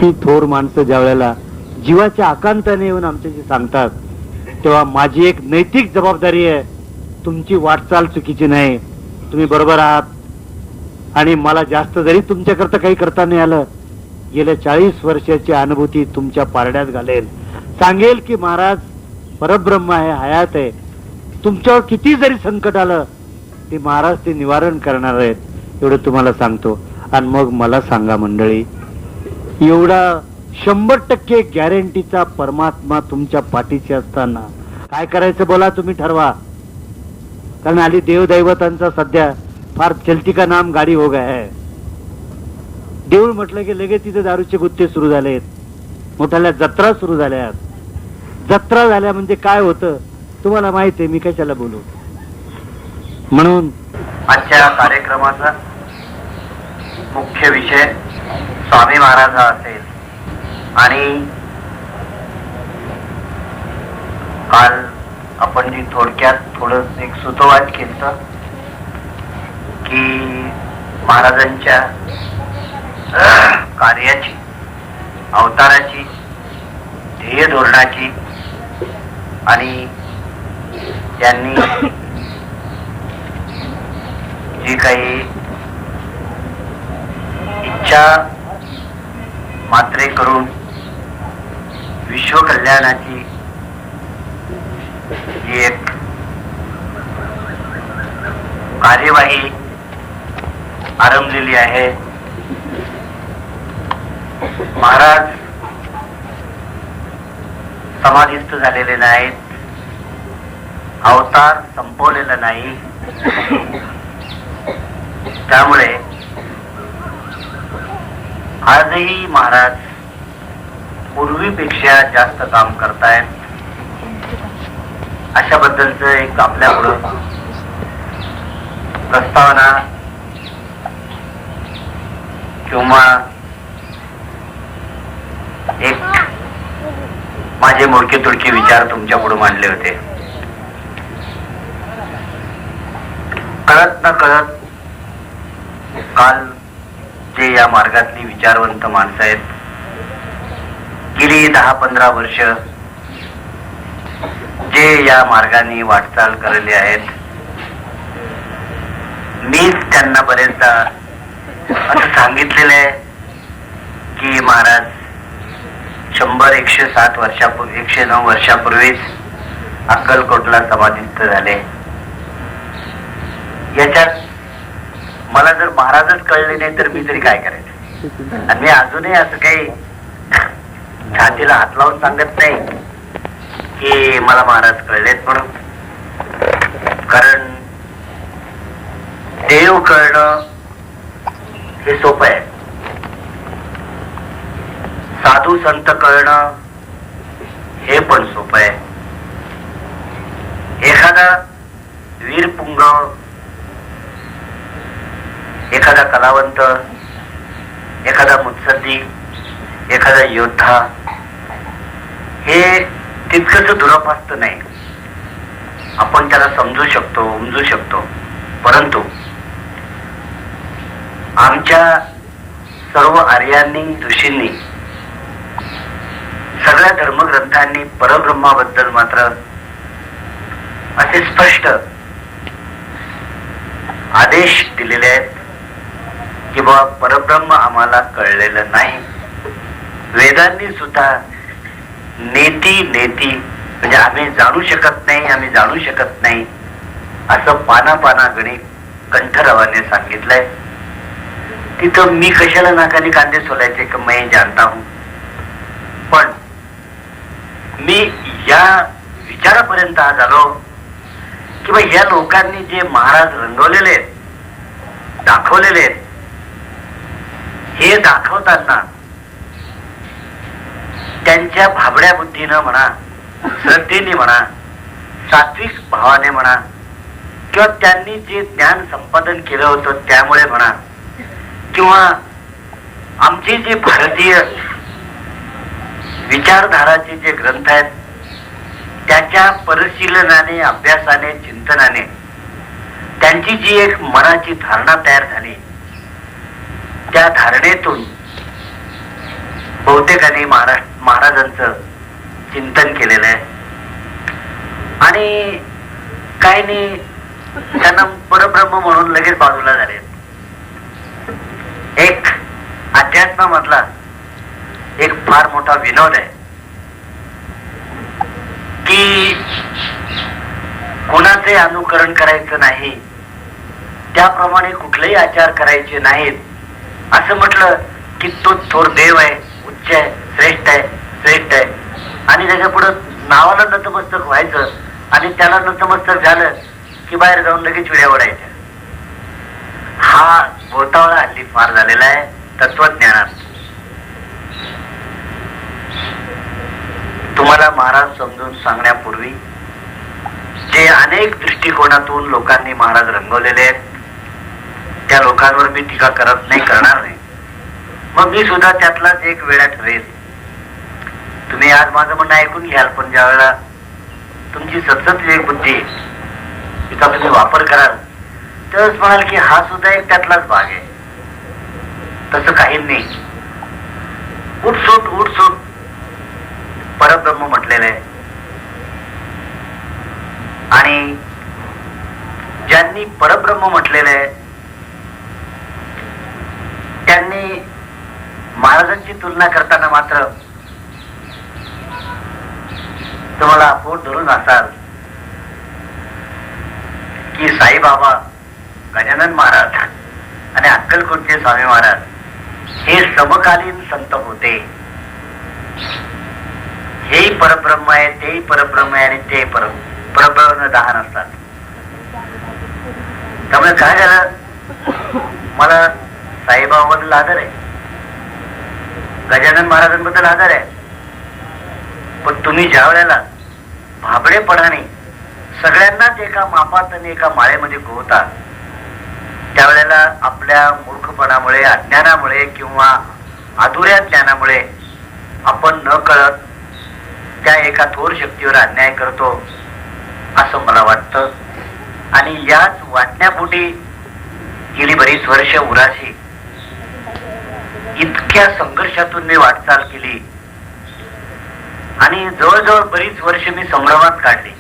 ती थोर माणसं ज्या वेळेला जीवाच्या आकांताने येऊन आमच्याशी सांगतात, तेव्हा माझी एक नैतिक जबाबदारी आहे, तुमची वाटचाल चुकीची नाही, तुम्ही बरोबर आहात. आणि मला जास्त जरी तुमच्याकरता काही करता नाही आलं, गेल्या 40 वर्षाची अनुभूती तुमच्या पारड्यात घालेल, सांगेल की महाराज परब्रह्म आहे, हयात आहे. तुमच्यावर किती जरी संकट आलं ते महाराज ते निवारण करणार आहेत, एवढं तुम्हाला सांगतो. आणि मग मला सांगा मंडळी, एवढा 100% गॅरंटीचा परमात्मा तुमच्या पाठीशी असताना काय करायचं बोला, तुम्ही ठरवा. कारण आली देवदैवतांचा सध्या फार चलती का नाम गाडी हो गया है. देऊळ म्हटलं की लगेच तिथे दारूचे गुत्ते सुरू झालेत, मोठ्याल्या जत्रा सुरू झाल्यात. जत्रा झाल्या म्हणजे काय होतं तुम्हाला माहिती आहे, मी कशाला बोलू. म्हणून आजच्या कार्यक्रमाचा मुख्य विषय स्वामी महाराज हा असेल. आणि काल आपण जी थोडक्यात थोडं एक सुतोवाच केलं की महाराजांच्या कार्याची, अवताराची, ध्येय धोरणाची आणि त्यांनी जी काही इच्छा मात्रे करून विश्व कल्याणाची जी एक कार्यवाही आरंभलेली आहे. महाराज समाधिस्थ झालेले नाहीत, अवतार संपवलेला नाही. त्यामुळे आजही महाराज पूर्वीपेक्षा जास्त काम करतायत. अशाबद्दलच एक आपल्यापुढं प्रस्तावना किंवा एक माझे मोडके तुडके विचार तुमच्या पुढे मांडले होते. कळत न कळत काल जे या मार्गातली विचारवंत माणसं आहेत, गेली 10-15 वर्ष जे या मार्गाने वाटचाल करले आहेत, मीच त्यांना बरेचदा असं सांगितलेलं आहे की महाराज 100-107 वर्षापूर्वी, 109 वर्षापूर्वीच अक्कलकोटला समाधिस्थ झाले. याच्यात मला जर महाराजच कळले नाही तर मी तरी काय करायचं. आणि मी अजूनही असं काही छातीला हात लावून सांगत नाही की मला महाराज कळलेत म्हणून. कारण देव कळणं हे सोपं आहे, साधू संत कळणं हे पण सोपं आहे. एखादा वीरपुंग, एखादा कलावंत, एखादा मुत्सद्दी, एखादा योद्धा हे तितकंच दुरापास्त नाही. आपण त्याला समजू शकतो, उमजू शकतो. परंतु आमच्या सर्व आर्यांनी, ऋषींनी, सगळ्या धर्मग्रंथांनी परब्रह्माबद्दल मात्र असे स्पष्ट आदेश दिलेले आहेत की बाबा परब्रह्म आम्हाला कळलेलं नाही. वेदांनी सुद्धा नेती म्हणजे आम्ही जाणू शकत नाही, आम्ही जाणू शकत नाही असं पाना गणित कंठरावाने सांगितलंय. तिथं मी कशाला नाकाने कांदे सोलायचे की मैं जानता हूं. पण मी या विचारापर्यंत आज आलो की बा या लोकांनी जे महाराज रंगवलेले आहेत, दाखवलेले आहेत, हे दाखवताना त्यांच्या भाबड्या बुद्धीनं म्हणा, श्रद्धेने म्हणा, सात्विक भावाने म्हणा, किंवा त्यांनी जे ज्ञान संपादन केलं होतं त्यामुळे म्हणा, किंवा आमचे जे भारतीय विचारधाराचे जे ग्रंथ आहेत त्याच्या परिशीलनाने, अभ्यासाने, चिंतनाने त्यांची जी एक मनाची धारणा तयार झाली, त्या धारणेतून बहुतेकांनी महाराजांचं चिंतन केलेलं आहे आणि काहींनी त्यांना परब्रह्म म्हणून लगेच बाजूला झाले. एक अध्यात्मामधला एक फार मोठा विनोद आहे की कोणाचे अनुकरण करायचं नाही, त्याप्रमाणे कुठलेही आचार करायचे नाहीत असं म्हटलं की तो थोर देव आहे, उच्च आहे, श्रेष्ठ आहे, श्रेष्ठ आहे आणि त्याच्या पुढं नावाला नतमस्तक व्हायचं आणि त्याला नतमस्तक झालं की बाहेर जाऊन लगेच चिड्या ओढायच्या. हा घोटाळा हल्ली फार झालेला आहे तत्वज्ञानात. तुम्हाला महाराज समजून सांगण्यापूर्वी जे अनेक दृष्टिकोनातून लोकांनी महाराज रंगवलेले आहेत त्या लोकांवर मी टीका करत नाही, करणार नाही. मग मी सुद्धा त्यातलाच एक वेळा ठरेल. तुम्ही आज माझं म्हणणं ऐकून घ्याल, पण ज्या वेळेला तुमची सतत एक बुद्धी तिचा तुम्ही वापर कराल तरच म्हणाल की हा सुद्धा एक त्यातलाच भाग आहे. तसं काही नाही. उठसूट परब्रह्म म्हटलेलं आहे आणि ज्यांनी परब्रह्म म्हटलेलं आहे त्यांनी महाराजांची तुलना करताना मात्र तुम्हाला पोट धरून असाल की साईबाबा, गजानन महाराज आणि अक्कलकोटचे स्वामी महाराज हे समकालीन संत होते. हेही परब्रह्म आहे, तेही परब्रह्म आहे आणि ते परब्रह्म दहा नसतात. त्यामुळे काय झालं, मला साईबाबाबद्दल आदर आहे, गजानन महाराजांबद्दल आदर आहे, पण तुम्ही ज्या वेळेला भाबडेपणाने सगळ्यांनाच एका मापात आणि एका माळेमध्ये गोवता त्यावेळेला आपल्या मूर्खपणामुळे, अज्ञानामुळे किंवा अधुऱ्या ज्ञानामुळे आपण न कळत त्या एका थोर शक्तीवर अन्याय करतो असं मला वाटतं. आणि याच वाटण्यापोटी गेली बरीच वर्ष उराशी इतक्या संघर्षातून मी वाटचाल केली आणि जवळजवळ बरीच वर्ष मी संभ्रमात काढली.